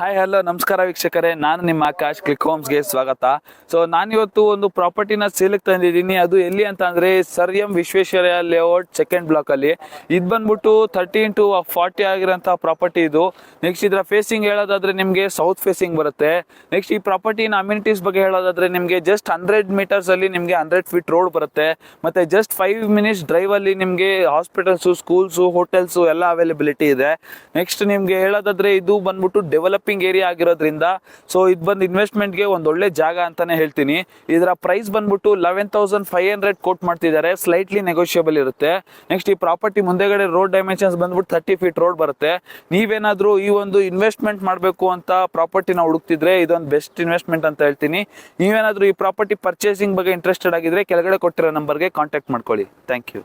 Hi hello ನಮಸ್ಕಾರ ವೀಕ್ಷಕರೇ, ನಾನು ನಿಮ್ಮ ಆಕಾಶ್ ಕ್ಲಿಕ್ ಹೋಮ್ಸ್ಗೆ ಸ್ವಾಗತ. ಸೊ ನಾನಿವತ್ತು ಒಂದು ಪ್ರಾಪರ್ಟಿನ ಸೇಲಿಗೆ ತಂದಿದ್ದೀನಿ. ಅದು ಎಲ್ಲಿ ಅಂತ ಅಂದರೆ sir M Visvesvaraya layout second ಬ್ಲಾಕಲ್ಲಿ. ಇದು ಬಂದ್ಬಿಟ್ಟು 30x40 ಆಗಿರೋಂಥ ಪ್ರಾಪರ್ಟಿ ಇದು. ನೆಕ್ಸ್ಟ್ ಇದರ ಫೇಸಿಂಗ್ ಹೇಳೋದಾದರೆ ನಿಮಗೆ ಸೌತ್ ಫೇಸಿಂಗ್ ಬರುತ್ತೆ. ನೆಕ್ಸ್ಟ್ ಈ ಪ್ರಾಪರ್ಟಿನ ಅಮ್ಯುನಿಟೀಸ್ ಬಗ್ಗೆ ಹೇಳೋದಾದರೆ ನಿಮಗೆ ಜಸ್ಟ್ 100 ಮೀಟರ್ಸಲ್ಲಿ ನಿಮಗೆ 100 ಫೀಟ್ ರೋಡ್ ಬರುತ್ತೆ. ಮತ್ತು ಜಸ್ಟ್ 5 ಮಿನಿಟ್ಸ್ ಡ್ರೈವಲ್ಲಿ ನಿಮಗೆ ಹಾಸ್ಪಿಟಲ್ಸು, ಸ್ಕೂಲ್ಸು, ಹೋಟೆಲ್ಸು ಎಲ್ಲ ಅವೈಲಬಿಲಿಟಿ ಇದೆ. ನೆಕ್ಸ್ಟ್ ನಿಮಗೆ ಹೇಳೋದಾದರೆ ಇದು ಬಂದ್ಬಿಟ್ಟು ಡೆವಲಪಿಂಗ್ ಏರಿಯಾ ಆಗಿರೋದ್ರಿಂದ ಸೊ ಇದು ಬಂದು ಇನ್ವೆಸ್ಟ್ಮೆಂಟ್ಗೆ ಒಂದು ಒಳ್ಳೆ ಜಾಗ ಅಂತಾನೆ ಹೇಳ್ತೀನಿ. ಇದರ ಪ್ರೈಸ್ ಬಂದ್ಬಿಟ್ಟು 11,500 ಕೋಟ್ ಮಾಡ್ತಿದ್ದಾರೆ. ಸ್ಲೈಟ್ಲಿ ನೆಗೋಷಿಯಬಲ್ ಇರುತ್ತೆ. ನೆಕ್ಸ್ಟ್ ಈ ಪ್ರಾಪರ್ಟಿ ಮುಂದೆಗಡೆ ರೋಡ್ ಡೈಮೆನ್ಷನ್ಸ್ ಬಂದ್ಬಿಟ್ಟು 30 ಫೀಟ್ ರೋಡ್ ಬರುತ್ತೆ. ನೀವೇನಾದ್ರೂ ಈ ಒಂದು ಇನ್ವೆಸ್ಟ್ಮೆಂಟ್ ಮಾಡಬೇಕು ಅಂತ ಪ್ರಾಪರ್ಟಿನ ಹುಡುಕ್ತಿದ್ರೆ ಇದೊಂದು ಬೆಸ್ಟ್ ಇನ್ವೆಸ್ಟ್ಮೆಂಟ್ ಅಂತ ಹೇಳ್ತೀನಿ. ನೀವೇನಾದ್ರೂ ಈ ಪ್ರಾಪರ್ಟಿ ಪರ್ಚೇಸಿಂಗ್ ಬಗ್ಗೆ ಇಂಟ್ರೆಸ್ಟೆಡ್ ಆಗಿದ್ರೆ ಕೆಳಗಡೆ ಕೊಟ್ಟಿರೋ ನಂಬರ್ಗೆ ಕಾಂಟ್ಯಾಕ್ಟ್ ಮಾಡ್ಕೊಳ್ಳಿ. Thank you.